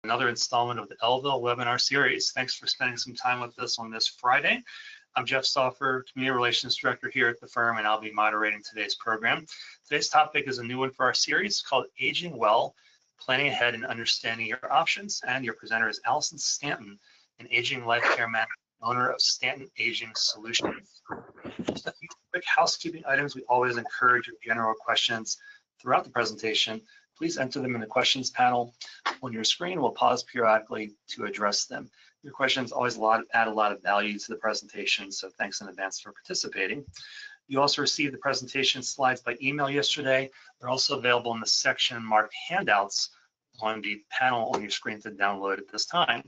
another installment of the Elville webinar series. Thanks for spending some time with us on this Friday. I'm Jeff Stauffer, Community Relations Director here at the firm, and I'll be moderating today's program. Today's topic is a new one for our series called Aging Well, Planning Ahead and Understanding Your Options. And your presenter is Allyson Stanton, an Aging LifeCare Manager, owner of Stanton Aging Solutions. Just a few quick housekeeping items. We always encourage your general questions throughout the presentation. Please enter them in the questions panel on your screen. We'll pause periodically to address them. Your questions always add a lot of value to the presentation, so thanks in advance for participating. You also received the presentation slides by email yesterday. They're also available in the section marked handouts on the panel on your screen to download at this time.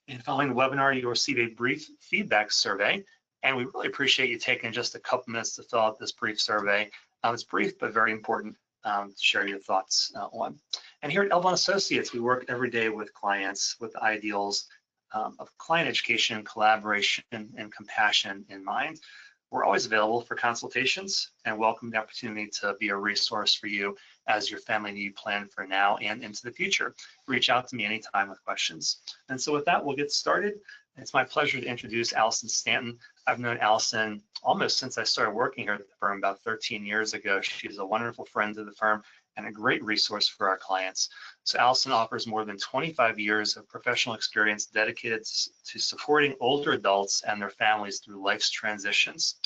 And following the webinar, you'll receive a brief feedback survey, and we really appreciate you taking just a couple minutes to fill out this brief survey. It's brief but very important to share your thoughts on. And here at Elville Associates, we work every day with clients with the ideals of client education, collaboration, and compassion in mind. We're always available for consultations and welcome the opportunity to be a resource for you as your family need plan for now and into the future. Reach out to me anytime with questions. And so with that, we'll get started. It's my pleasure to introduce Allyson Stanton. I've known Allyson almost since I started working here at the firm about 13 years ago. She's a wonderful friend to the firm and a great resource for our clients. So Allyson offers more than 25 years of professional experience dedicated to supporting older adults and their families through life's transitions.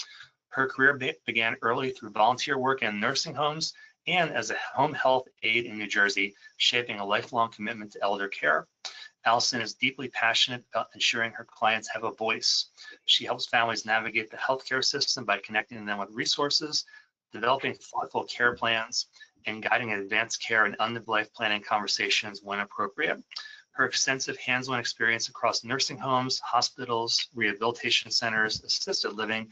Her career began early through volunteer work in nursing homes and as a home health aide in New Jersey, shaping a lifelong commitment to elder care. Allyson is deeply passionate about ensuring her clients have a voice. She helps families navigate the healthcare system by connecting them with resources, developing thoughtful care plans, and guiding advanced care and end-of-life planning conversations when appropriate. Her extensive hands-on experience across nursing homes, hospitals, rehabilitation centers, assisted living,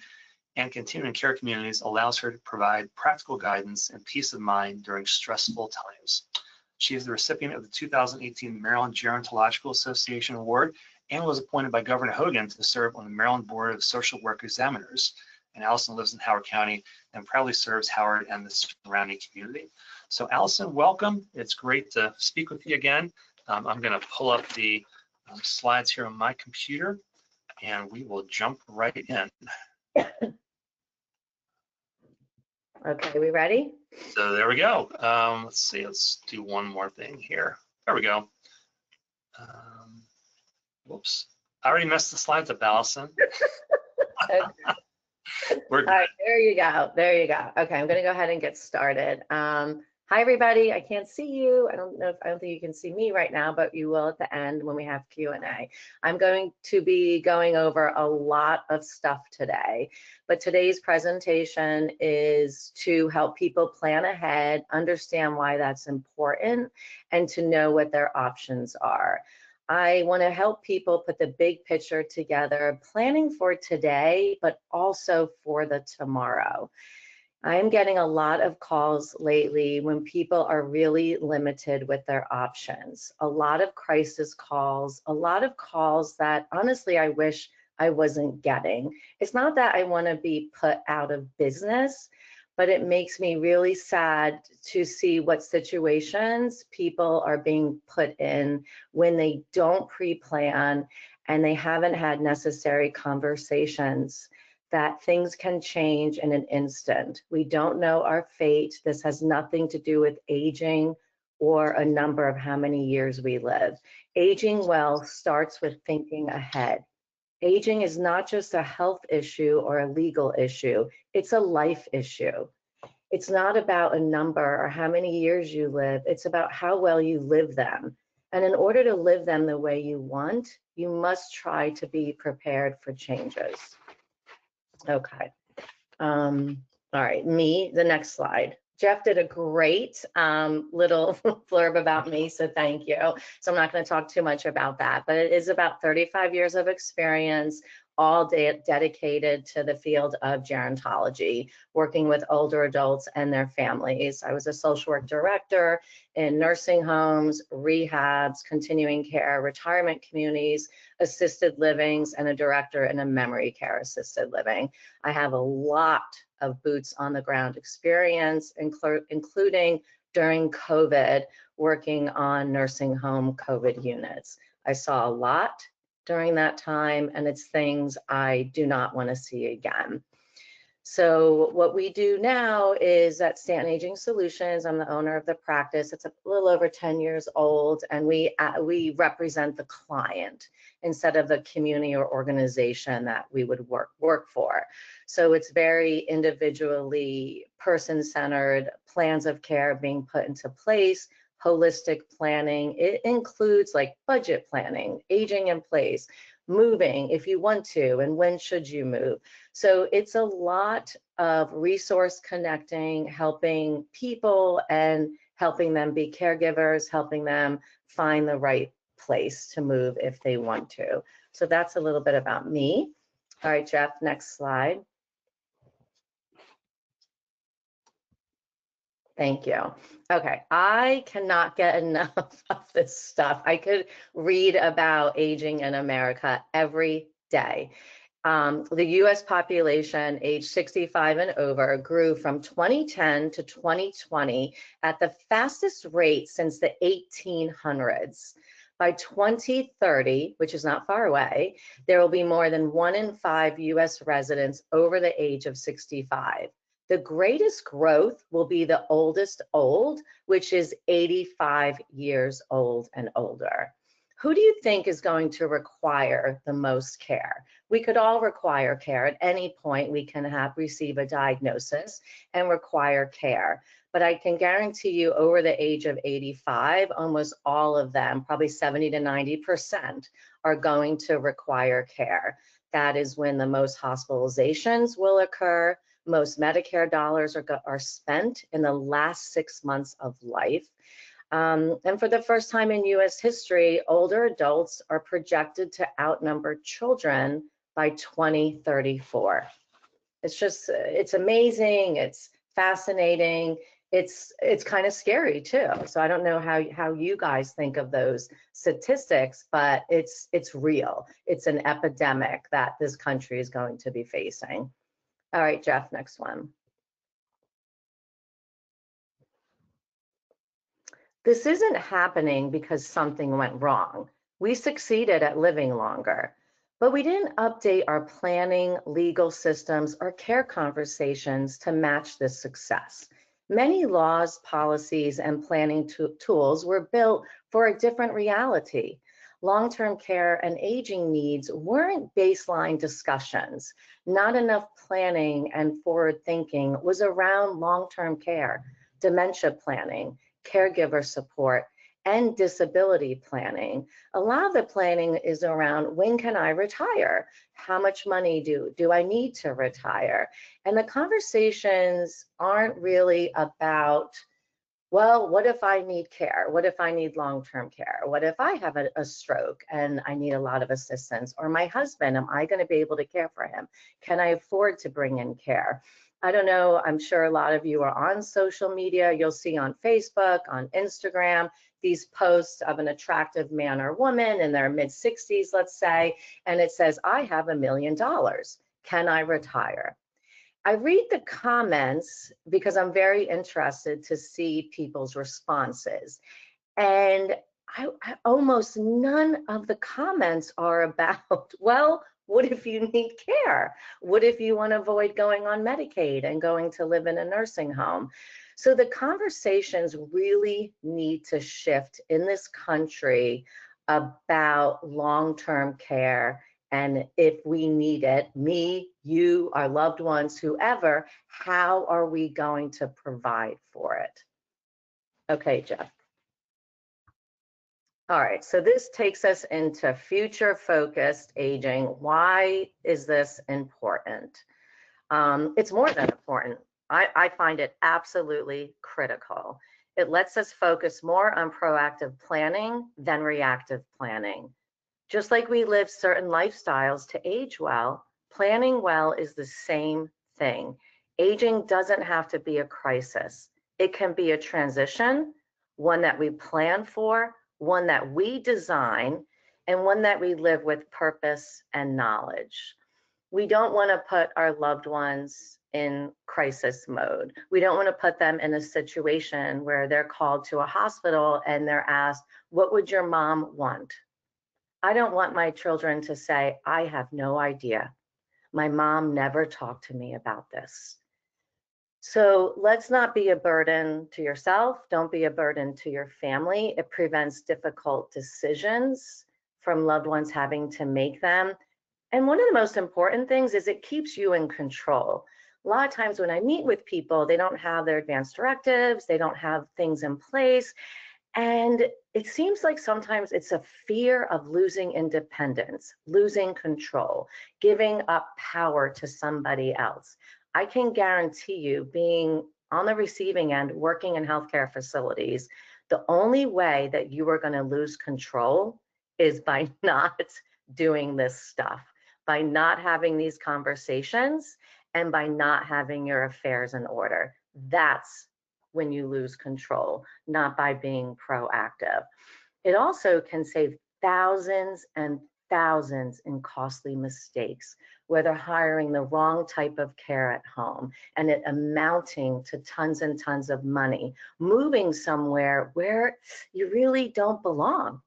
and continuing care communities allows her to provide practical guidance and peace of mind during stressful times. She is the recipient of the 2018 Maryland Gerontological Association Award and was appointed by Governor Hogan to serve on the Maryland Board of Social Work Examiners. And Allyson lives in Howard County and proudly serves Howard and the surrounding community. So Allyson, welcome. It's great to speak with you again. I'm going to pull up the slides here on my computer and we will jump right in. Okay, we ready? So there we go. Let's see, let's do one more thing here. There we go. Whoops, I already messed the slides up, Allyson. Okay. All right, there you go. There you go. Okay, I'm going to go ahead and get started. Hi, everybody. I can't see you. I don't think you can see me right now, but you will at the end when we have Q&A. I'm going to be going over a lot of stuff today, but today's presentation is to help people plan ahead, understand why that's important, and to know what their options are. I want to help people put the big picture together, planning for today, but also for the tomorrow. I am getting a lot of calls lately when people are really limited with their options. A lot of crisis calls, a lot of calls that honestly I wish I wasn't getting. It's not that I want to be put out of business, but it makes me really sad to see what situations people are being put in when they don't pre-plan and they haven't had necessary conversations that things can change in an instant. We don't know our fate. This has nothing to do with aging or a number of how many years we live. Aging well starts with thinking ahead. Aging is not just a health issue or a legal issue, it's a life issue. It's not about a number or how many years you live, it's about how well you live them. And in order to live them the way you want, you must try to be prepared for changes. Okay, all right, the next slide. Jeff did a great little blurb about me, so thank you. So I'm not going to talk too much about that, but it is about 35 years of experience, all dedicated to the field of gerontology, working with older adults and their families. I was a social work director in nursing homes, rehabs, continuing care, retirement communities, assisted livings, and a director in a memory care assisted living. I have a lot of boots on the ground experience, including during COVID working on nursing home COVID units. I saw a lot during that time, and it's things I do not want to see again. So what we do now is at Stanton Aging Solutions, I'm the owner of the practice. It's a little over 10 years old, and we represent the client instead of the community or organization that we would work for. So it's very individually person-centered, plans of care being put into place, holistic planning. It includes like budget planning, aging in place, moving if you want to, and when should you move. So it's a lot of resource connecting, helping people and helping them be caregivers, helping them find the right place to move if they want to. So that's a little bit about me. All right, Jeff, next slide. Thank you. Okay, I cannot get enough of this stuff. I could read about aging in America every day. The US population age 65 and over grew from 2010 to 2020 at the fastest rate since the 1800s. By 2030, which is not far away, there will be more than 1 in 5 US residents over the age of 65. The greatest growth will be the oldest old, which is 85 years old and older. Who do you think is going to require the most care? We could all require care at any point. We can receive a diagnosis and require care. But I can guarantee you over the age of 85, almost all of them, probably 70 to 90%, are going to require care. That is when the most hospitalizations will occur. Most Medicare dollars are spent in the last 6 months of life. And for the first time in US history, older adults are projected to outnumber children by 2034. It's amazing, it's fascinating, it's kind of scary too. So I don't know how you guys think of those statistics, but it's real. It's an epidemic that this country is going to be facing. All right, Jeff, next one. This isn't happening because something went wrong. We succeeded at living longer, but we didn't update our planning, legal systems, or care conversations to match this success. Many laws, policies, and planning tools were built for a different reality. Long-term care and aging needs weren't baseline discussions. Not enough planning and forward thinking was around long-term care, dementia planning, caregiver support, and disability planning. A lot of the planning is around when can I retire? How much money do I need to retire? And the conversations aren't really about, well, what if I need care? What if I need long-term care? What if I have a stroke and I need a lot of assistance? Or my husband, am I going to be able to care for him? Can I afford to bring in care? I don't know, I'm sure a lot of you are on social media. You'll see on Facebook, on Instagram, these posts of an attractive man or woman in their mid-60s, let's say, and it says, I have $1 million. Can I retire? I read the comments because I'm very interested to see people's responses. And almost none of the comments are about, well, what if you need care? What if you want to avoid going on Medicaid and going to live in a nursing home? So the conversations really need to shift in this country about long-term care. And if we need it, me, you, our loved ones, whoever, how are we going to provide for it? Okay, Jeff. All right, so this takes us into future-focused aging. Why is this important? It's more than important. I find it absolutely critical. It lets us focus more on proactive planning than reactive planning. Just like we live certain lifestyles to age well, planning well is the same thing. Aging doesn't have to be a crisis. It can be a transition, one that we plan for, one that we design, and one that we live with purpose and knowledge. We don't want to put our loved ones in crisis mode. We don't want to put them in a situation where they're called to a hospital and they're asked, what would your mom want? I don't want my children to say, I have no idea. My mom never talked to me about this. So let's not be a burden to yourself. Don't be a burden to your family. It prevents difficult decisions from loved ones having to make them. And one of the most important things is it keeps you in control. A lot of times when I meet with people, they don't have their advanced directives, they don't have things in place. And it seems like sometimes it's a fear of losing independence, losing control, giving up power to somebody else. I can guarantee you, being on the receiving end, working in healthcare facilities, the only way that you are going to lose control is by not doing this stuff, by not having these conversations, and by not having your affairs in order. That's when you lose control, not by being proactive. It also can save thousands and thousands in costly mistakes, whether hiring the wrong type of care at home and it amounting to tons and tons of money, moving somewhere where you really don't belong.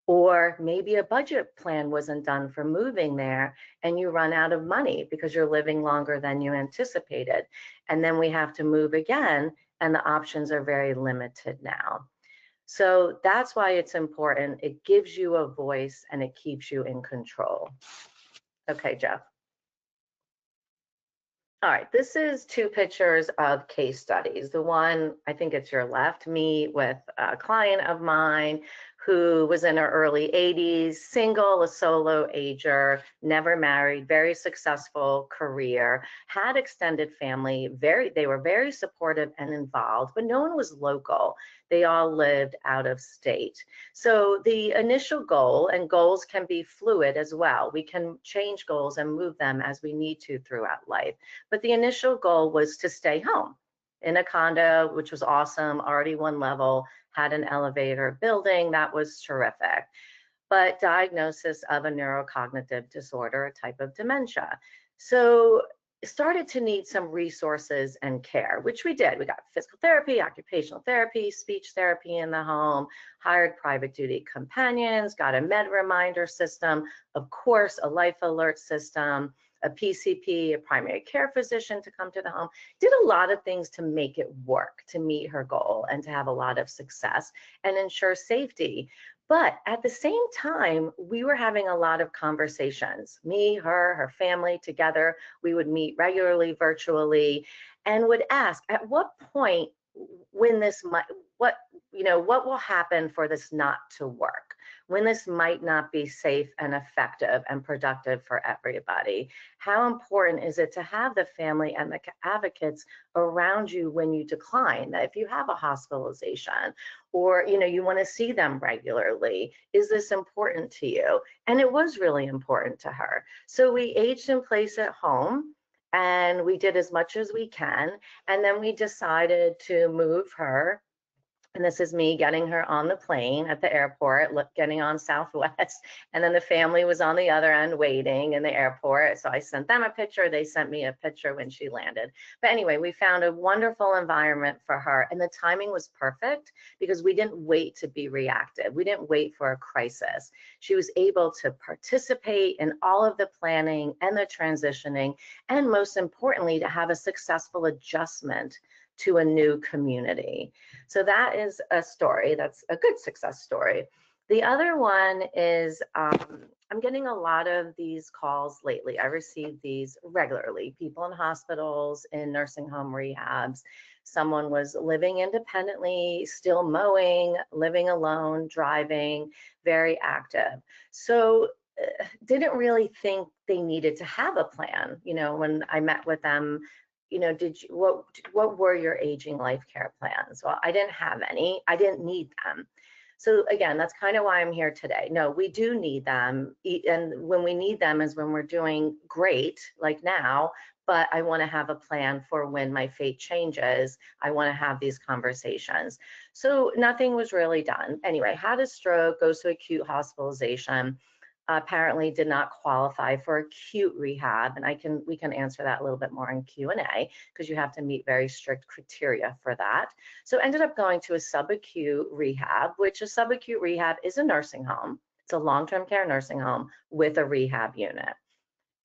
Or maybe a budget plan wasn't done for moving there and you run out of money because you're living longer than you anticipated. And then we have to move again, and the options are very limited now. So that's why it's important. It gives you a voice and it keeps you in control. Okay, Jeff. All right, this is two pictures of case studies. The one, I think it's your left, me with a client of mine who was in her early 80s, single, a solo ager, never married, very successful career, had extended family, they were very supportive and involved, but no one was local. They all lived out of state. So the initial goal, and goals can be fluid as well. We can change goals and move them as we need to throughout life. But the initial goal was to stay home in a condo, which was awesome, already one level, had an elevator building, that was terrific. But diagnosis of a neurocognitive disorder, a type of dementia. So started to need some resources and care, which we did. We got physical therapy, occupational therapy, speech therapy in the home, hired private duty companions, got a med reminder system, of course, a life alert system, a PCP, a primary care physician to come to the home, did a lot of things to make it work, to meet her goal and to have a lot of success and ensure safety. But at the same time, we were having a lot of conversations, me, her family together. We would meet regularly virtually and would ask, at what point when this might, what will happen for this not to work? When this might not be safe and effective and productive for everybody? How important is it to have the family and the advocates around you when you decline? That if you have a hospitalization or you want to see them regularly, is this important to you? And it was really important to her. So we aged in place at home and we did as much as we can. And then we decided to move her. And this is me getting her on the plane at the airport, getting on Southwest. And then the family was on the other end waiting in the airport. So I sent them a picture. They sent me a picture when she landed. But anyway, we found a wonderful environment for her. And the timing was perfect because we didn't wait to be reactive. We didn't wait for a crisis. She was able to participate in all of the planning and the transitioning, and most importantly, to have a successful adjustment to a new community. So that is a story. That's a good success story. The other one is, I'm getting a lot of these calls lately. I receive these regularly. People in hospitals, in nursing home rehabs. Someone was living independently, still mowing, living alone, driving, very active. So didn't really think they needed to have a plan. When I met with them, what were your aging life care plans? Well, I didn't have any. I didn't need them. So again, that's kind of why I'm here today. No, we do need them. And when we need them is when we're doing great, like now, but I want to have a plan for when my fate changes. I want to have these conversations. So nothing was really done. Anyway, had a stroke, goes to acute hospitalization. apparently did not qualify for acute rehab, and we can answer that a little bit more in Q&A, because you have to meet very strict criteria for that. So ended up going to a subacute rehab, which a subacute rehab is a nursing home. It's a long-term care nursing home with a rehab unit.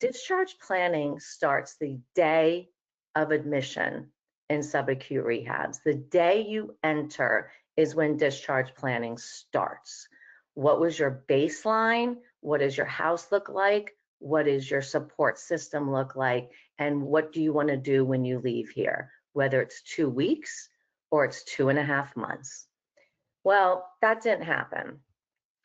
Discharge planning starts the day of admission in subacute rehabs. The day you enter is when discharge planning starts. What was your baseline? What does your house look like? What does your support system look like? And what do you want to do when you leave here? Whether it's 2 weeks or it's 2.5 months. Well, that didn't happen.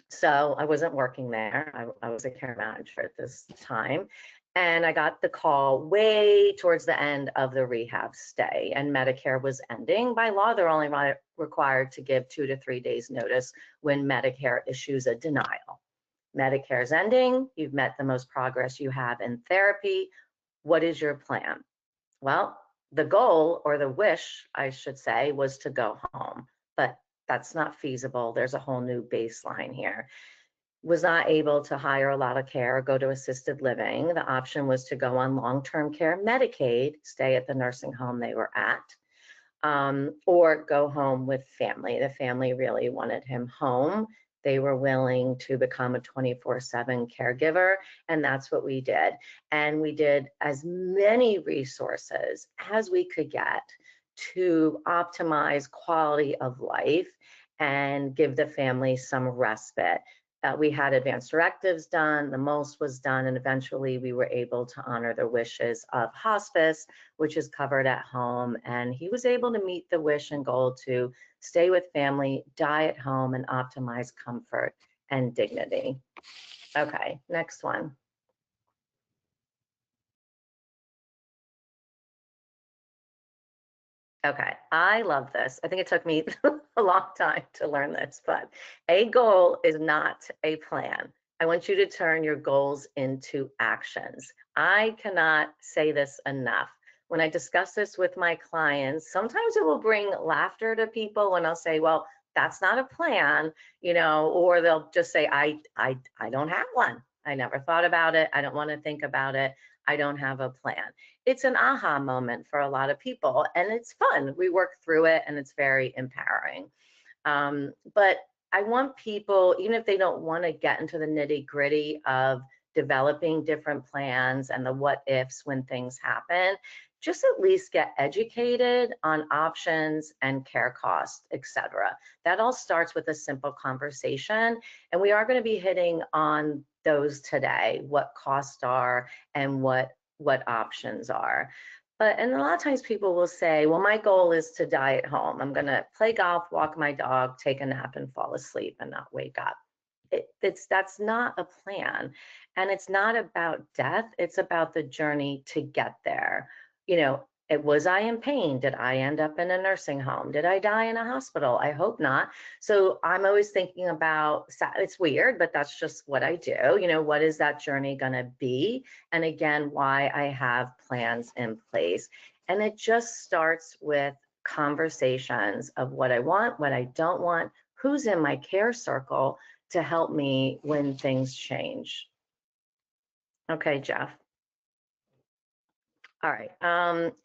So I wasn't working there. I was a care manager at this time. And I got the call way towards the end of the rehab stay, and Medicare was ending. By law, they're only required to give 2 to 3 days notice when Medicare issues a denial. Medicare's ending. You've met the most progress you have in therapy. What is your plan? Well, the goal, or the wish, I should say, was to go home, but that's not feasible. There's a whole new baseline here. Was not able to hire a lot of care or go to assisted living. The option was to go on long-term care Medicaid, stay at the nursing home they were at, or go home with family. The family really wanted him home. They were willing to become a 24/7 caregiver, and that's what we did. And we did as many resources as we could get to optimize quality of life and give the family some respite. We had advanced directives done, the most was done, and eventually we were able to honor the wishes of hospice, which is covered at home. And he was able to meet the wish and goal to stay with family, die at home, and optimize comfort and dignity. Okay, next one. Okay, I love this. I think it took me a long time to learn this, but a goal is not a plan. I want you to turn your goals into actions. I cannot say this enough. When I discuss this with my clients, sometimes it will bring laughter to people when I'll say, well, that's not a plan, you know, or they'll just say, I don't have one. I never thought about it. I don't want to think about it. I don't have a plan. It's an aha moment for a lot of people, and it's fun. We work through it, and it's very empowering. But I want people, even if they don't want to get into the nitty-gritty of developing different plans and the what ifs when things happen, just at least get educated on options and care costs, etc. That all starts with a simple conversation, and we are going to be hitting on those today, what costs are and what options are. And a lot of times people will say, well, my goal is to die at home. I'm going to play golf, walk my dog, take a nap, and fall asleep and not wake up. That's not a plan. And it's not about death. It's about the journey to get there. You know, was I in pain? Did I end up in a nursing home? Did I die in a hospital? I hope not. So I'm always thinking about, it's weird, but that's just what I do. You know, what is that journey going to be? And again, why I have plans in place. And it just starts with conversations of what I want, what I don't want, who's in my care circle to help me when things change. Okay, Jeff. All right,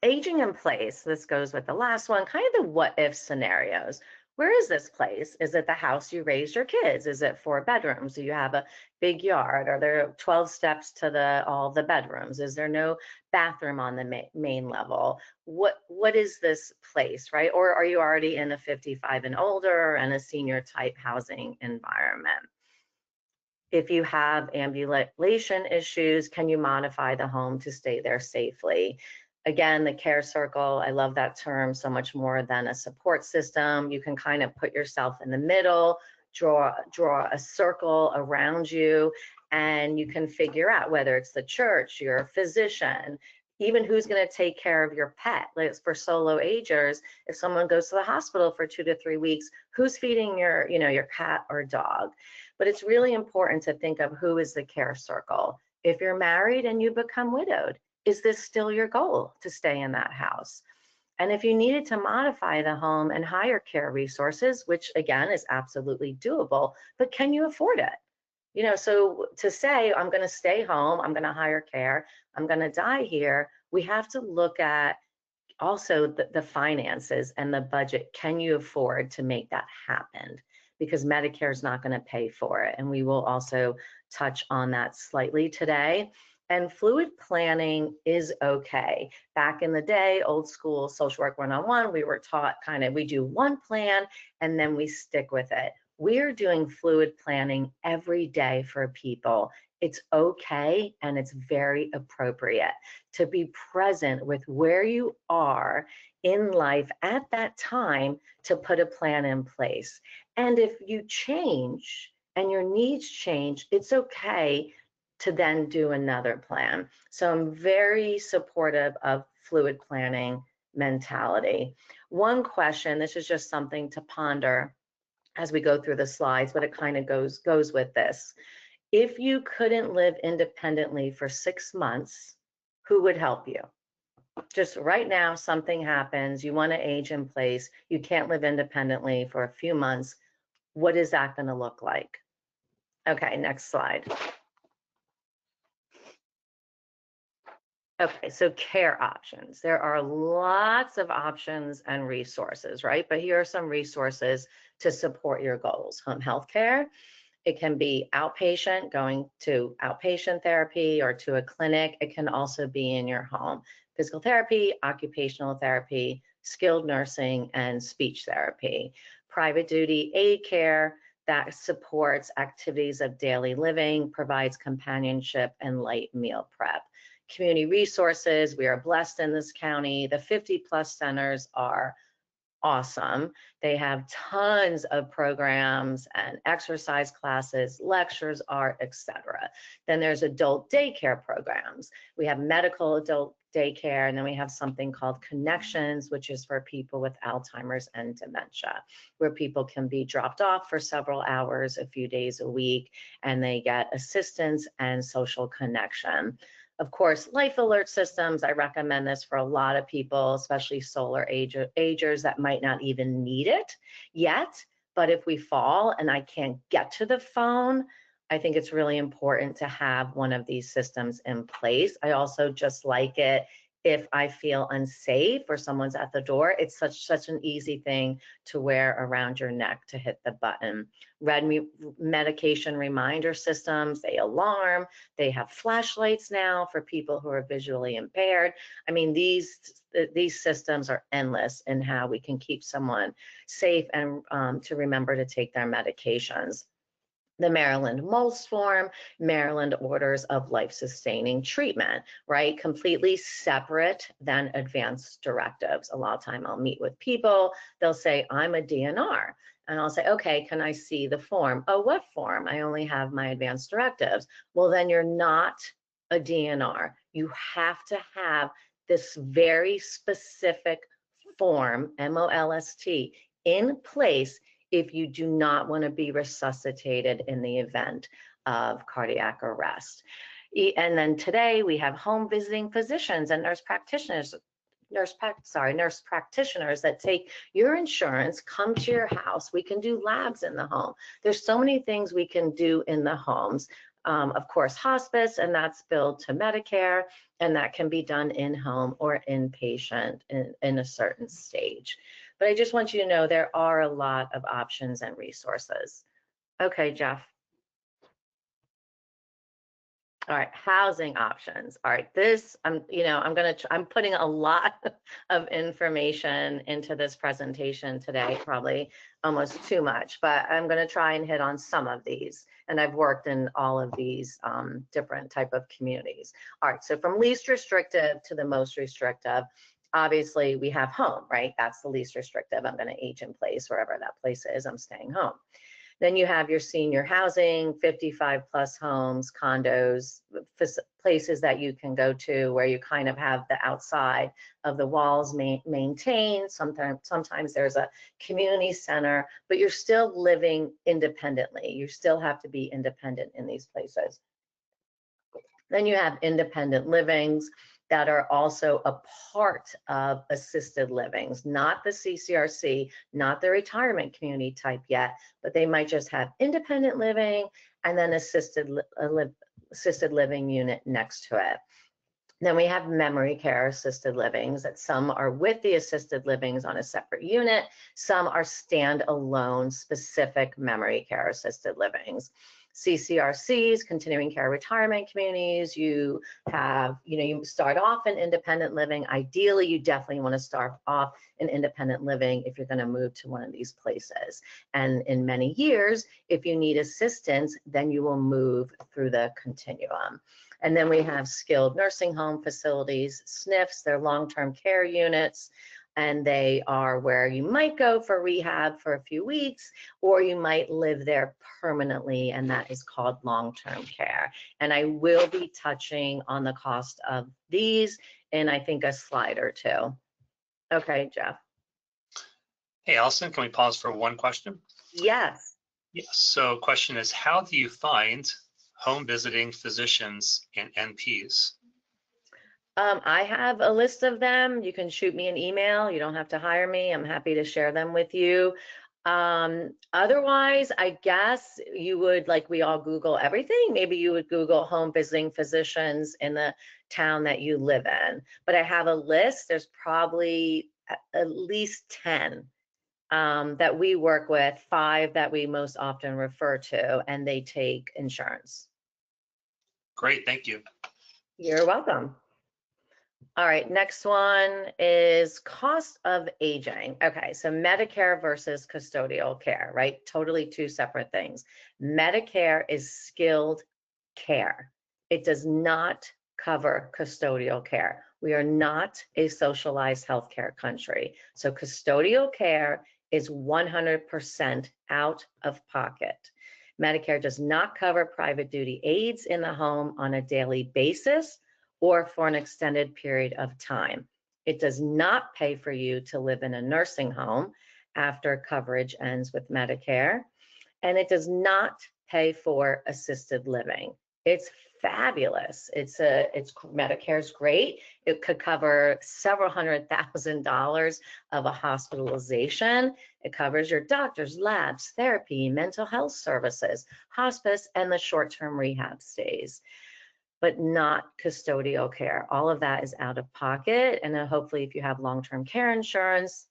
aging in place. This goes with the last one, kind of the what if scenarios. Where is this place? Is it the house you raised your kids? Is it 4 bedrooms? Do you have a big yard? Are there 12 steps to all the bedrooms? Is there no bathroom on the main level? What is this place, right? Or are you already in a 55 and older and a senior type housing environment? If you have ambulation issues, can you modify the home to stay there safely? Again, the care circle, I love that term, so much more than a support system. You can kind of put yourself in the middle, draw a circle around you, and you can figure out whether it's the church, your physician, even who's going to take care of your pet. Like for solo agers, if someone goes to the hospital for 2 to 3 weeks, who's feeding your cat or dog? But it's really important to think of who is the care circle. If you're married and you become widowed, is this still your goal to stay in that house? And if you needed to modify the home and hire care resources, which again is absolutely doable, but can you afford it? You know, so to say, I'm going to stay home, I'm going to hire care, I'm going to die here, we have to look at also the finances and the budget. Can you afford to make that happen? Because Medicare is not going to pay for it. And we will also touch on that slightly today. And fluid planning is okay. Back in the day, old school social work 101, we were taught kind of, we do one plan and then we stick with it. We're doing fluid planning every day for people. It's okay and it's very appropriate to be present with where you are in life at that time to put a plan in place. And if you change and your needs change, it's okay to then do another plan. So I'm very supportive of fluid planning mentality. One question, this is just something to ponder as we go through the slides, but it kind of goes with this. If you couldn't live independently for 6 months, who would help you? Just right now, something happens, you want to age in place, you can't live independently for a few months. What is that going to look like? Okay, next slide. Okay, so care options. There are lots of options and resources, right? But here are some resources to support your goals. Home health care. It can be outpatient, going to outpatient therapy or to a clinic. It can also be in your home. Physical therapy, occupational therapy, skilled nursing, and speech therapy. Private duty aid care that supports activities of daily living, provides companionship and light meal prep. Community resources, we are blessed in this county. The 50+ centers are awesome. They have tons of programs and exercise classes, lectures, art, etc. Then there's adult daycare programs. We have medical adult daycare, and then we have something called Connections, which is for people with Alzheimer's and dementia, where people can be dropped off for several hours, a few days a week, and they get assistance and social connection. Of course, life alert systems, I recommend this for a lot of people, especially solar agers that might not even need it yet. But if we fall and I can't get to the phone, I think it's really important to have one of these systems in place. I also just like it if I feel unsafe or someone's at the door. It's such an easy thing to wear around your neck to hit the button. Red medication reminder systems, they alarm, they have flashlights now for people who are visually impaired. I mean, these systems are endless in how we can keep someone safe and to remember to take their medications. The Maryland MOLST form, Maryland Orders of Life-Sustaining Treatment, right? Completely separate than advanced directives. A lot of time I'll meet with people, they'll say, I'm a DNR. And I'll say, okay, can I see the form? Oh, what form? I only have my advanced directives. Well, then you're not a DNR. You have to have this very specific form, MOLST, in place if you do not want to be resuscitated in the event of cardiac arrest. And then today we have home visiting physicians and nurse practitioners that take your insurance, come to your house. We can do labs in the home. There's so many things we can do in the homes. Of course, hospice, and that's billed to Medicare, and that can be done in-home or inpatient in a certain stage. But I just want you to know there are a lot of options and resources. Okay, Jeff. All right, housing options. All right, this, I'm putting a lot of information into this presentation today, probably almost too much, but I'm going to try and hit on some of these. And I've worked in all of these different type of communities. All right, so from least restrictive to the most restrictive, obviously we have home, right? That's the least restrictive. I'm going to age in place wherever that place is. I'm staying home. Then you have your senior housing, 55+ homes, condos, places that you can go to where you kind of have the outside of the walls maintained. Sometimes there's a community center, but you're still living independently. You still have to be independent in these places. Then you have independent livings that are also a part of assisted livings, not the CCRC, not the retirement community type yet, but they might just have independent living and then assisted living unit next to it. Then we have memory care assisted livings, that some are with the assisted livings on a separate unit, some are standalone specific memory care assisted livings. CCRCs, continuing care retirement communities, you have, you start off in independent living. Ideally, you definitely want to start off in independent living if you're going to move to one of these places. And in many years, if you need assistance, then you will move through the continuum. And then we have skilled nursing home facilities, SNFs, they're long-term care units, and they are where you might go for rehab for a few weeks, or you might live there permanently, and that is called long-term care. And I will be touching on the cost of these in, I think, a slide or two. Okay, Jeff. Hey, Allyson, can we pause for one question? Yes. Yes, so question is, how do you find home visiting physicians and NPs? I have a list of them. You can shoot me an email. You don't have to hire me. I'm happy to share them with you. Otherwise, I guess you would, like we all Google everything, maybe you would Google home visiting physicians in the town that you live in. But I have a list. There's probably at least 10 that we work with, 5 that we most often refer to, and they take insurance. Great, thank you. You're welcome. All right, next one is cost of aging. Okay, so Medicare versus custodial care, right? Totally two separate things. Medicare is skilled care. It does not cover custodial care. We are not a socialized healthcare country. So custodial care is 100% out of pocket. Medicare does not cover private duty aides in the home on a daily basis or for an extended period of time. It does not pay for you to live in a nursing home after coverage ends with Medicare, and it does not pay for assisted living. It's fabulous. Medicare's great. It could cover several $100,000 of a hospitalization. It covers your doctors, labs, therapy, mental health services, hospice, and the short-term rehab stays, but not custodial care. All of that is out of pocket. And then hopefully if you have long-term care insurance,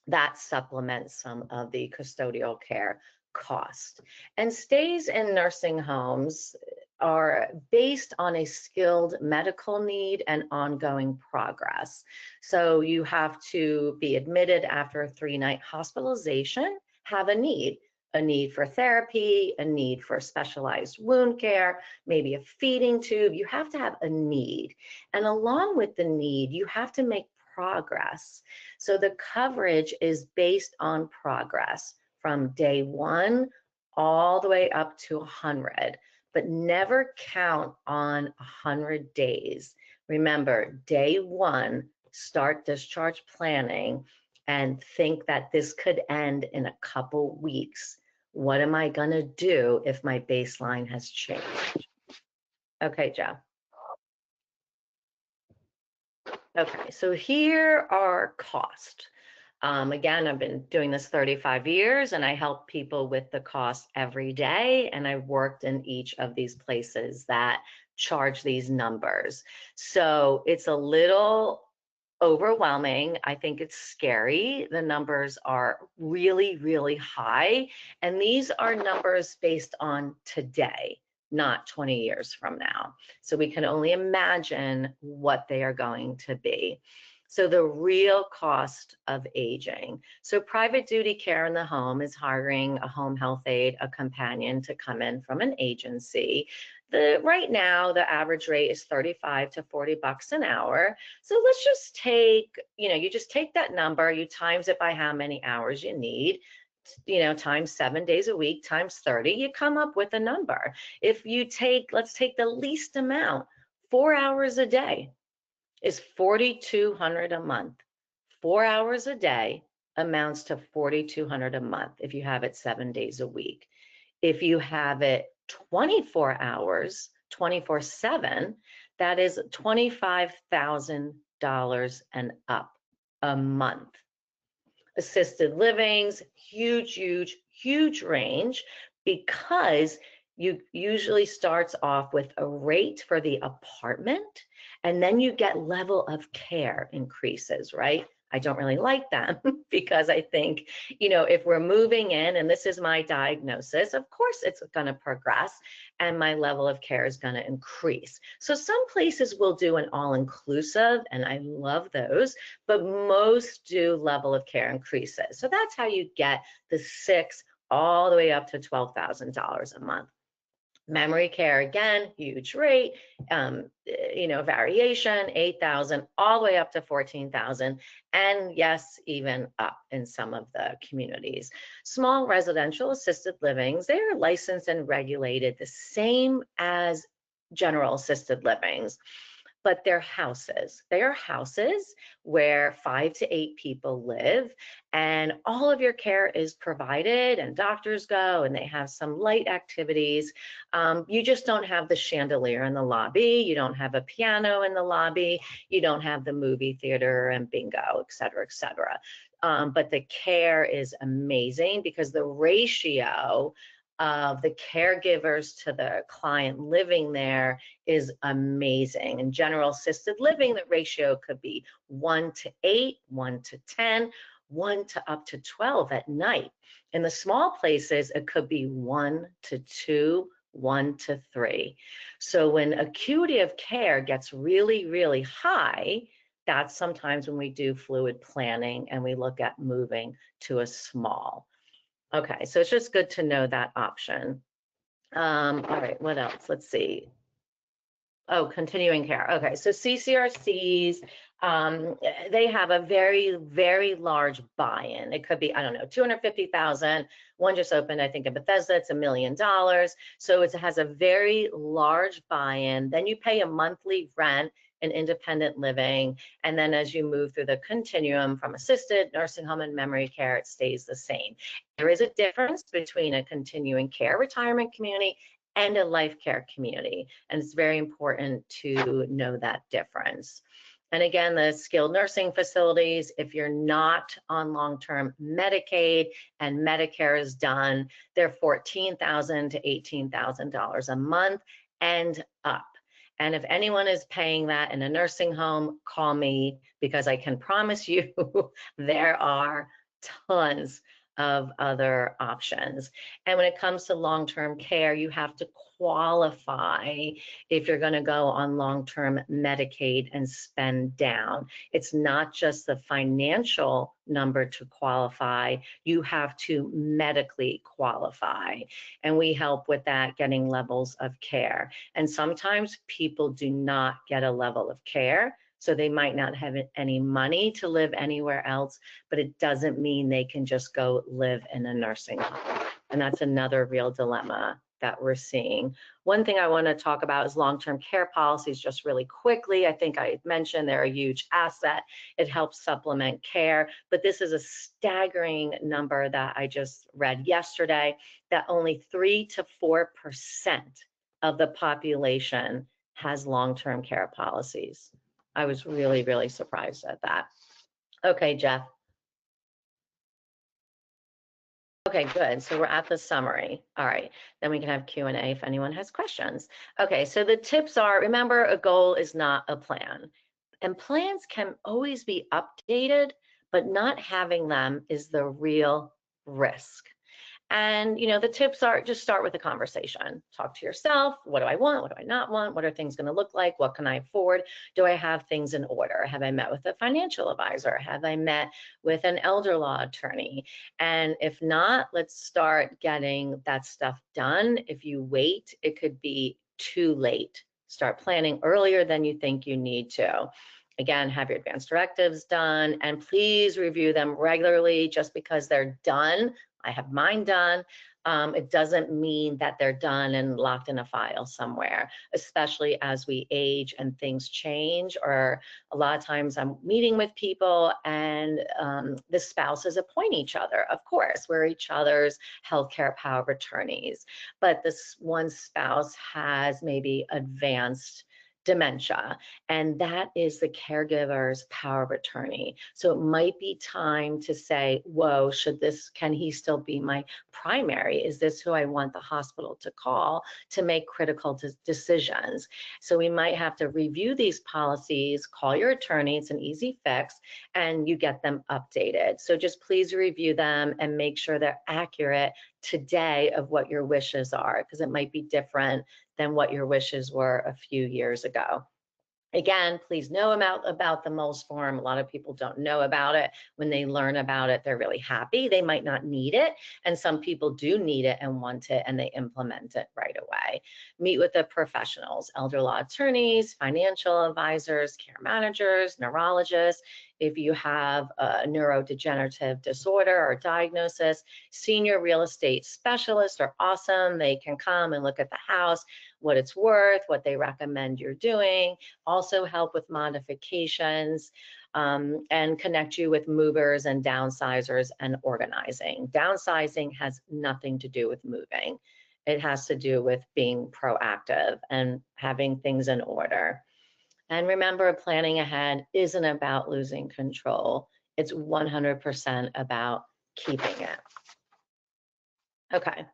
that supplements some of the custodial care cost. And stays in nursing homes are based on a skilled medical need and ongoing progress. So you have to be admitted after a 3-night hospitalization, have a need for therapy, a need for specialized wound care, maybe a feeding tube. You have to have a need. And along with the need, you have to make progress. So the coverage is based on progress from day 1 all the way up to 100, but never count on 100 days. Remember, day 1, start discharge planning and think that this could end in a couple weeks. What am I gonna do if my baseline has changed? Okay, Jeff. Okay, so here are costs. Again, I've been doing this 35 years and I help people with the cost every day, and I've worked in each of these places that charge these numbers. So it's a little overwhelming. I think it's scary. The numbers are really, really high. And these are numbers based on today, not 20 years from now. So we can only imagine what they are going to be. So the real cost of aging. So private duty care in the home is hiring a home health aide, a companion to come in from an agency. Right now, the average rate is $35 to $40 an hour. So let's just take, you just take that number, you times it by how many hours you need, times 7 days a week, times 30, you come up with a number. If you take, let's take the least amount, 4 hours a day is $4,200 a month. 4 hours a day amounts to $4,200 a month if you have it 7 days a week. If you have it 24 hours, 24/7, that is $25,000 and up a month. Assisted livings, huge, huge, huge range, because you usually starts off with a rate for the apartment, and then you get level of care increases, right? I don't really like them because I think, if we're moving in and this is my diagnosis, of course it's going to progress and my level of care is going to increase. So some places will do an all-inclusive, and I love those, but most do level of care increases. So that's how you get the 6 all the way up to $12,000 a month. Memory care, again, huge rate, variation, 8,000 all the way up to 14,000, and yes, even up in some of the communities. Small residential assisted livings, they are licensed and regulated the same as general assisted livings, but they're houses. They are houses where 5 to 8 people live, and all of your care is provided, and doctors go and they have some light activities. You just don't have the chandelier in the lobby. You don't have a piano in the lobby. You don't have the movie theater and bingo, et cetera, et cetera. But the care is amazing because the ratio of the caregivers to the client living there is amazing. In general assisted living, the ratio could be 1 to 8, 1 to 10, 1 to up to 12 at night. In the small places, it could be 1 to 2, 1 to 3. So when acuity of care gets really, really high, that's sometimes when we do fluid planning and we look at moving to a small. Okay, so it's just good to know that option. All right, what else? Let's see. Oh, continuing care. Okay, so CCRCs, they have a very, very large buy-in. It could be, I don't know, 250,000. One just opened, I think, in Bethesda. It's $1 million. So it has a very large buy-in. Then you pay a monthly rent in independent living, and then as you move through the continuum from assisted, nursing home, and memory care, it stays the same. There is a difference between a continuing care retirement community and a life care community, and it's very important to know that difference. And again, the skilled nursing facilities, if you're not on long-term Medicaid and Medicare is done, they're $14,000 to $18,000 a month and up. And if anyone is paying that in a nursing home, call me, because I can promise you there are tons of other options. And when it comes to long-term care, you have to qualify if you're going to go on long-term Medicaid and spend down. It's not just the financial number to qualify, you have to medically qualify. And we help with that, getting levels of care. And sometimes people do not get a level of care, so they might not have any money to live anywhere else, but it doesn't mean they can just go live in a nursing home. And that's another real dilemma that we're seeing. One thing I want to talk about is long-term care policies just really quickly. I think I mentioned they're a huge asset. It helps supplement care, but this is a staggering number that I just read yesterday, that only 3 to 4% of the population has long-term care policies. I was really, really surprised at that. Okay, Jeff. Okay, good. So we're at the summary. All right, then we can have Q&A if anyone has questions. Okay, so the tips are, remember, a goal is not a plan. And plans can always be updated, but not having them is the real risk. And, the tips are, just start with a conversation. Talk to yourself. What do I want? What do I not want? What are things going to look like? What can I afford? Do I have things in order? Have I met with a financial advisor? Have I met with an elder law attorney? And if not, let's start getting that stuff done. If you wait, it could be too late. Start planning earlier than you think you need to. Again, have your advanced directives done, and please review them regularly. Just because they're done, I have mine done, it doesn't mean that they're done and locked in a file somewhere, especially as we age and things change. Or a lot of times I'm meeting with people and the spouses appoint each other. Of course, we're each other's healthcare power of attorneys, but this one spouse has maybe advanced dementia, and that is the caregiver's power of attorney. So it might be time to say, whoa, can he still be my primary? Is this who I want the hospital to call to make critical decisions? So we might have to review these policies, call your attorney, it's an easy fix, and you get them updated. So just please review them and make sure they're accurate today of what your wishes are, because it might be different than what your wishes were a few years ago. Again, please know about the MOLS form. A lot of people don't know about it. When they learn about it, they're really happy. They might not need it, and some people do need it and want it, and they implement it right away. Meet with the professionals, elder law attorneys, financial advisors, care managers, neurologists. If you have a neurodegenerative disorder or diagnosis, senior real estate specialists are awesome. They can come and look at the house, what it's worth, what they recommend you're doing, also help with modifications, and connect you with movers and downsizers and organizing. Downsizing has nothing to do with moving. It has to do with being proactive and having things in order. And remember, planning ahead isn't about losing control. It's 100% about keeping it. Okay.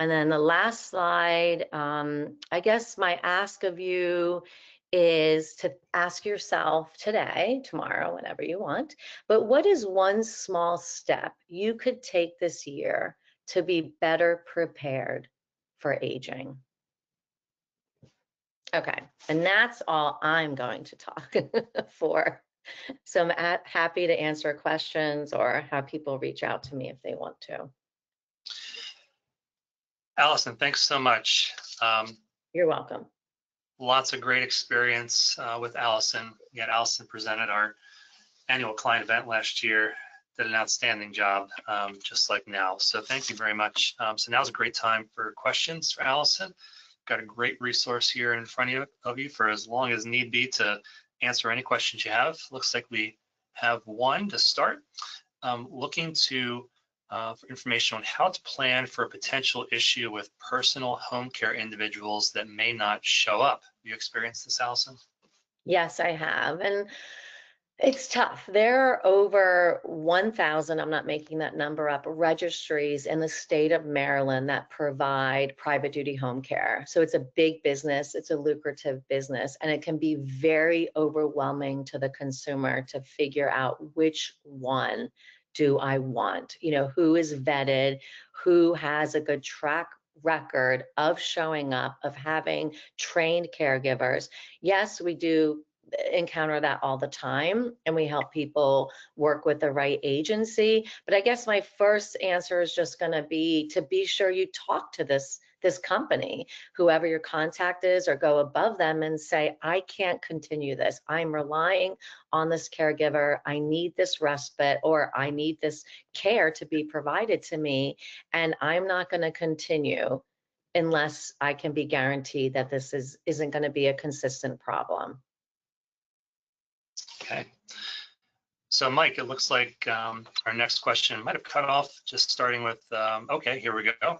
And then the last slide, I guess my ask of you is to ask yourself today, tomorrow, whenever you want, but what is one small step you could take this year to be better prepared for aging? Okay, and that's all I'm going to talk for. So I'm happy to answer questions or have people reach out to me if they want to. Allyson, thanks so much. You're welcome. Lots of great experience with Allyson. Yet Allyson presented our annual client event last year, did an outstanding job, just like now. So thank you very much. So now's a great time for questions for Allyson. Got a great resource here in front of you for as long as need be to answer any questions you have. Looks like we have one to start. Looking to for information on how to plan for a potential issue with personal home care individuals that may not show up. You experienced this, Allyson? Yes, I have. And it's tough. There are over 1,000, I'm not making that number up, registries in the state of Maryland that provide private duty home care. So it's a big business, it's a lucrative business, and it can be very overwhelming to the consumer to figure out which one do I want, who is vetted, who has a good track record of showing up, of having trained caregivers. Yes, we do encounter that all the time, and we help people work with the right agency. But I guess my first answer is just going to be to be sure you talk to this company, whoever your contact is, or go above them and say, I can't continue this. I'm relying on this caregiver. I need this respite, or I need this care to be provided to me, and I'm not going to continue unless I can be guaranteed that this isn't going to be a consistent problem. Okay. So Mike, it looks like our next question might have cut off, just starting with, okay, here we go.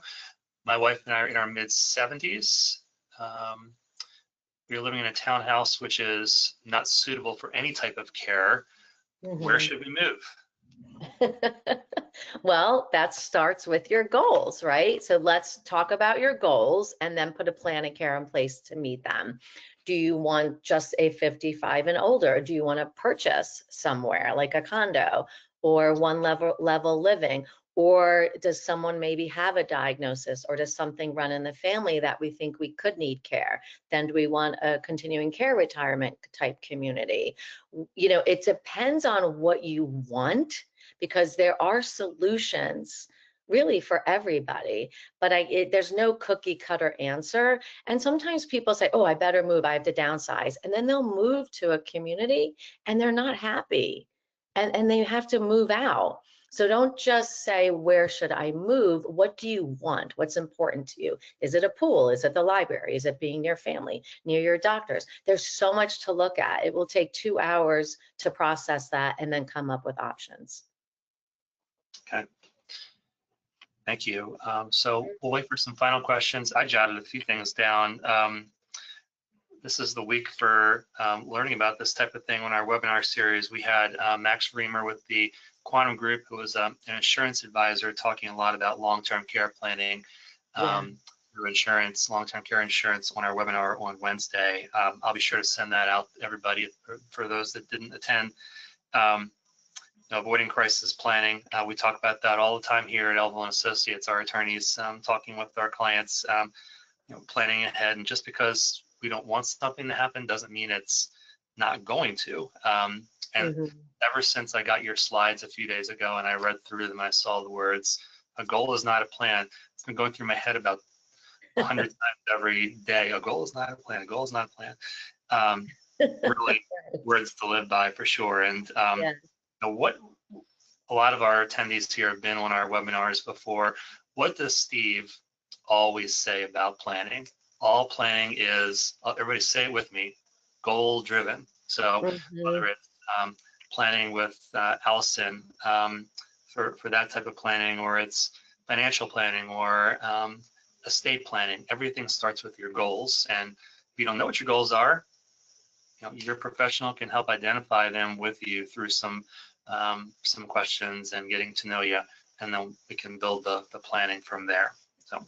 My wife and I are in our mid-70s. We're living in a townhouse which is not suitable for any type of care. Mm-hmm. Where should we move? Well, that starts with your goals, right? So let's talk about your goals and then put a plan of care in place to meet them. Do you want just a 55 and older? Do you want to purchase somewhere like a condo or one level living? Or does someone maybe have a diagnosis, or does something run in the family that we think we could need care? Then do we want a continuing care retirement type community? It depends on what you want, because there are solutions really for everybody, but there's no cookie cutter answer. And sometimes people say, oh, I better move, I have to downsize. And then they'll move to a community and they're not happy, and they have to move out. So don't just say, where should I move? What do you want? What's important to you? Is it a pool? Is it the library? Is it being near family, near your doctors? There's so much to look at. It will take 2 hours to process that and then come up with options. Okay. Thank you. So we'll wait for some final questions. I jotted a few things down. this is the week for learning about this type of thing. On our webinar series, we had Max Reamer with the Quantum Group, who was an insurance advisor, talking a lot about long-term care planning through insurance, long-term care insurance on our webinar on Wednesday. I'll be sure to send that out to everybody for those that didn't attend. Avoiding crisis planning. We talk about that all the time here at Elville and Associates, our attorneys, talking with our clients, planning ahead. And just because we don't want something to happen doesn't mean it's not going to. Ever since I got your slides a few days ago and I read through them, I saw the words, a goal is not a plan. It's been going through my head about 100 times every day. A goal is not a plan, a goal is not a plan. Really words to live by for sure. And what a lot of our attendees here have been on our webinars before. What does Steve always say about planning? All planning is, everybody say it with me, goal driven. So whether it's planning with Allyson for that type of planning, or it's financial planning, or estate planning, everything starts with your goals. And if you don't know what your goals are, your professional can help identify them with you through some questions and getting to know you, and then we can build the planning from there. So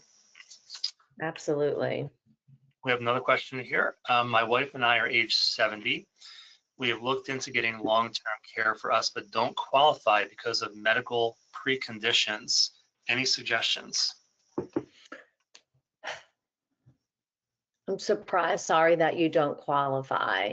absolutely. We have another question here. My wife and I are age 70. We have looked into getting long-term care for us, but don't qualify because of medical preconditions. Any suggestions? I'm surprised, sorry that you don't qualify.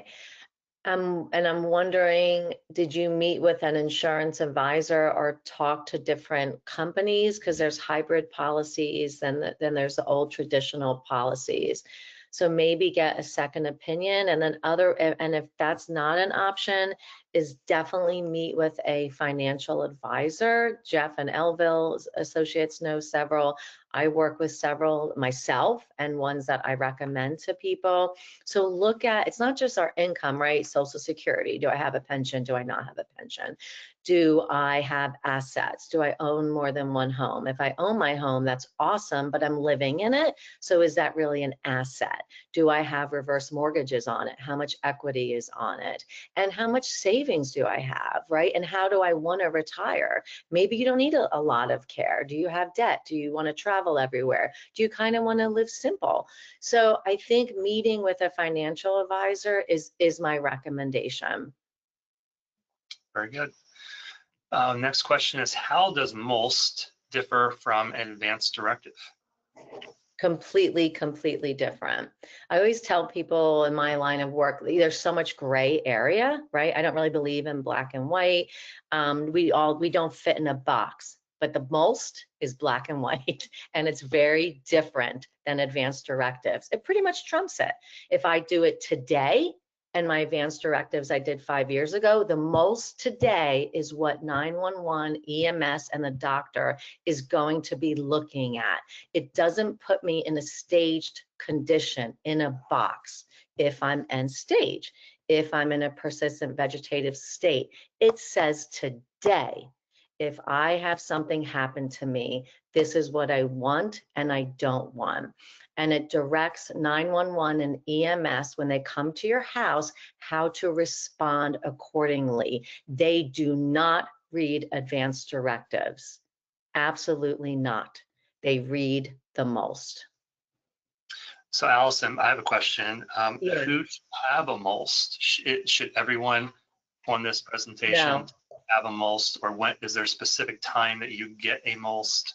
And I'm wondering, did you meet with an insurance advisor or talk to different companies? Because there's hybrid policies, then there's the old traditional policies. So maybe get a second opinion, and then and if that's not an option, is definitely meet with a financial advisor. Jeff and Elville Associates know several. I work with several myself, and ones that I recommend to people. So look at, it's not just our income, right? Social Security. Do I have a pension? Do I not have a pension? Do I have assets? Do I own more than one home? If I own my home, that's awesome, but I'm living in it. So is that really an asset? Do I have reverse mortgages on it? How much equity is on it? And how much savings do I have, right? And how do I want to retire? Maybe you don't need a lot of care. Do you have debt? Do you want to travel everywhere? Do you kind of want to live simple? So I think meeting with a financial advisor is my recommendation. Very good. Next question is, how does MOLST differ from an advanced directive? Completely different. I always tell people in my line of work, there's so much gray area, right? I don't really believe in black and white. We don't fit in a box, but the MOLST is black and white, and it's very different than advanced directives. It pretty much trumps it. If I do it today, and my advanced directives I did 5 years ago, the MOLST today is what 911, EMS, and the doctor is going to be looking at. It doesn't put me in a staged condition, in a box, if I'm end stage, if I'm in a persistent vegetative state. It says today, if I have something happen to me, this is what I want and I don't want. And it directs 911 and EMS, when they come to your house, how to respond accordingly. They do not read advanced directives. Absolutely not. They read the MOLST. So Allyson, I have a question. Yeah. Who should have a MOLST? Should everyone on this presentation have a MOLST, or when is there a specific time that you get a MOLST?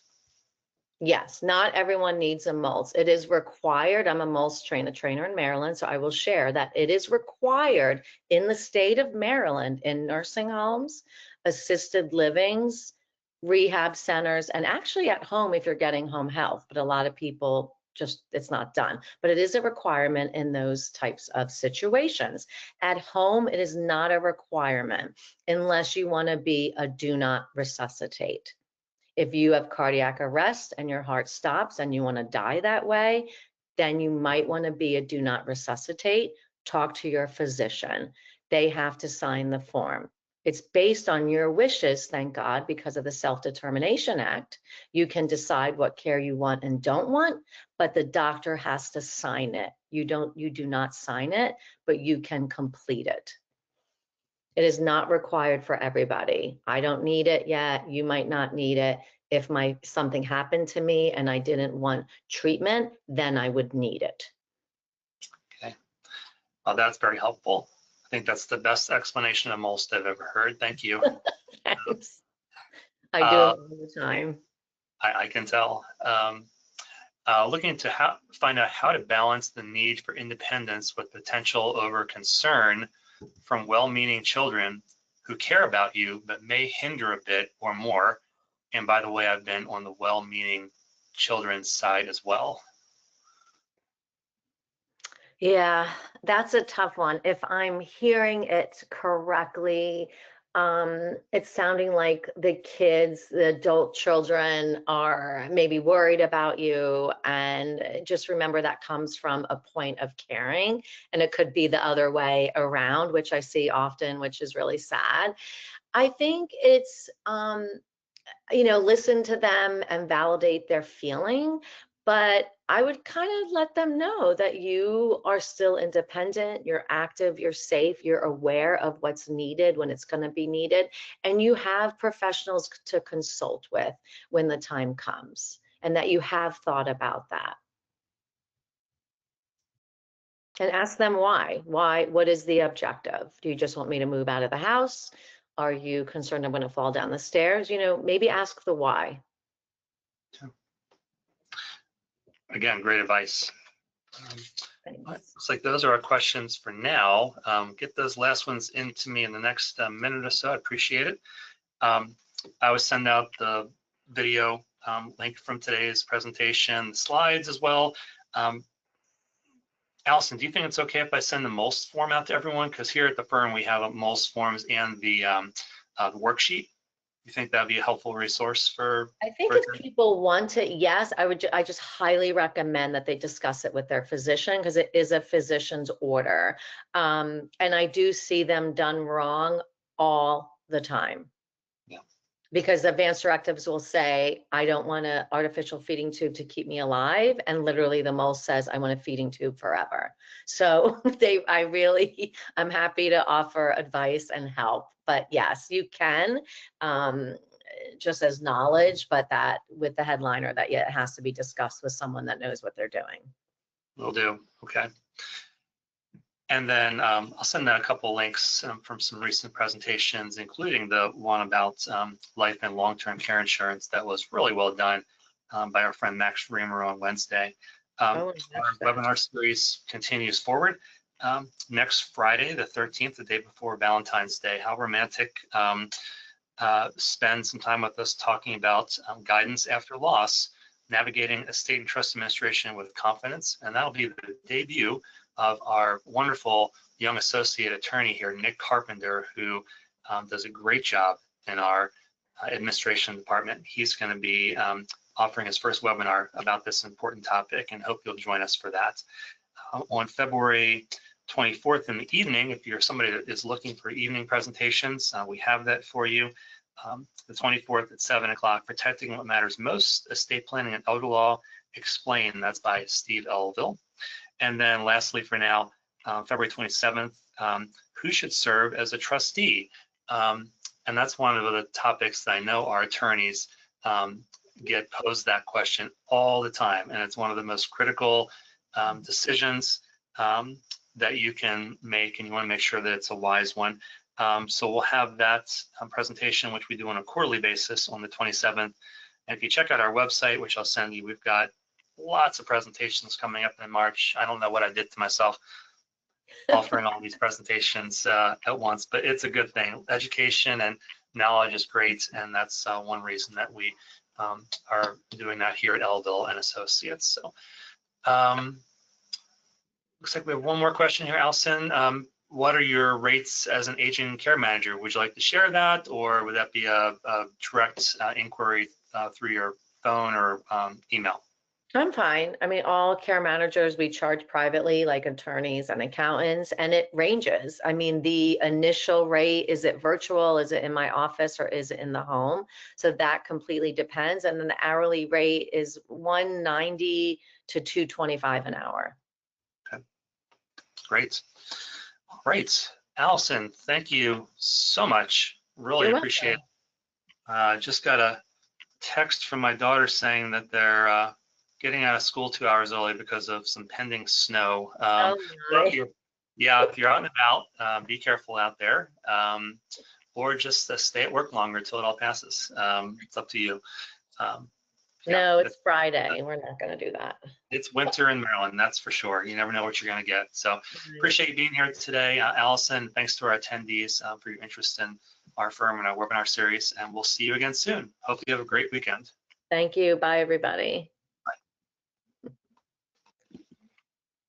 Yes, not everyone needs a MOLST. It is required. I'm a MOLST trainer in Maryland, so I will share that it is required in the state of Maryland in nursing homes, assisted livings, rehab centers, and actually at home if you're getting home health. But a lot of people just, it's not done. But it is a requirement in those types of situations. At home, it is not a requirement unless you want to be a do not resuscitate. If you have cardiac arrest and your heart stops and you want to die that way, then you might want to be a do not resuscitate. Talk to your physician. They have to sign the form. It's based on your wishes, thank God, because of the Self-Determination Act. You can decide what care you want and don't want, but the doctor has to sign it. You do not sign it, but you can complete it. It is not required for everybody. I don't need it yet. You might not need it. If something happened to me and I didn't want treatment, then I would need it. Okay, well, that's very helpful. I think that's the best explanation of most I've ever heard. Thank you. Thanks. I do it all the time. I can tell. Looking to find out how to balance the need for independence with potential over concern from well-meaning children who care about you but may hinder a bit or more. And by the way, I've been on the well-meaning children's side as well. Yeah, that's a tough one. If I'm hearing it correctly, it's sounding like the kids, the adult children are maybe worried about you. And just remember that comes from a point of caring, and it could be the other way around, which I see often, which is really sad. I think it's, listen to them and validate their feeling, but I would kind of let them know that you are still independent, you're active, you're safe, you're aware of what's needed when it's going to be needed, and you have professionals to consult with when the time comes, and that you have thought about that. And ask them why. What is the objective? Do you just want me to move out of the house? Are you concerned I'm going to fall down the stairs? Maybe ask the why. Again, great advice. Looks like those are our questions for now. Get those last ones into me in the next minute or so. I appreciate it. I will send out the video link from today's presentation, the slides as well. Allyson, do you think it's okay if I send the MOLST form out to everyone? Because here at the firm, we have a MOLST forms and the worksheet. You think that'd be a helpful resource for? I think if people want it, yes, I just highly recommend that they discuss it with their physician, because it is a physician's order. And I do see them done wrong all the time. Yeah. Because advanced directives will say, I don't want an artificial feeding tube to keep me alive. And literally the MOLST says, I want a feeding tube forever. So I'm happy to offer advice and help. But yes, you can, just as knowledge, but that with the headliner that it has to be discussed with someone that knows what they're doing. Will do, okay. And then I'll send out a couple links from some recent presentations, including the one about life and long-term care insurance that was really well done by our friend Max Reamer on Wednesday. Our webinar series continues forward. Next Friday, the 13th, the day before Valentine's Day. How romantic. Spend some time with us talking about guidance after loss, navigating estate and trust administration with confidence. And that'll be the debut of our wonderful young associate attorney here, Nick Carpenter, who does a great job in our administration department. He's going to be offering his first webinar about this important topic, and hope you'll join us for that. On February 24th in the evening, if you're somebody that is looking for evening presentations, we have that for you. The 24th at 7 o'clock, Protecting What Matters Most, Estate Planning and Elder Law Explained. That's by Steve Elville. And then lastly for now, February 27th, who should serve as a trustee? And that's one of the topics that I know our attorneys get posed that question all the time. And it's one of the most critical decisions that you can make, and you want to make sure that it's a wise one. So we'll have that presentation, which we do on a quarterly basis, on the 27th. And if you check out our website, which I'll send you, we've got lots of presentations coming up in March. I don't know what I did to myself offering all these presentations at once, but it's a good thing. Education and knowledge is great, and that's one reason that we are doing that here at Elville and Associates. So looks like we have one more question here, Allyson. What are your rates as an aging care manager? Would you like to share that, or would that be a direct inquiry through your phone or email? I'm fine. I mean, all care managers, we charge privately, like attorneys and accountants, and it ranges. I mean, the initial rate, is it virtual? Is it in my office or is it in the home? So that completely depends. And then the hourly rate is $190 to $225 an hour. Okay, great. All right, Allyson, thank you so much. Really You're appreciate welcome. it. Just got a text from my daughter saying that they're getting out of school 2 hours early because of some pending snow. Oh So my. if you're out and about, be careful out there, or just stay at work longer until it all passes. It's up to you. No, it's Friday. We're not going to do that. It's winter in Maryland, that's for sure. You never know what you're going to get. So appreciate you being here today, Allyson. Thanks to our attendees for your interest in our firm and our webinar series, and we'll see you again soon. Hopefully you have a great weekend. Thank you. Bye, everybody.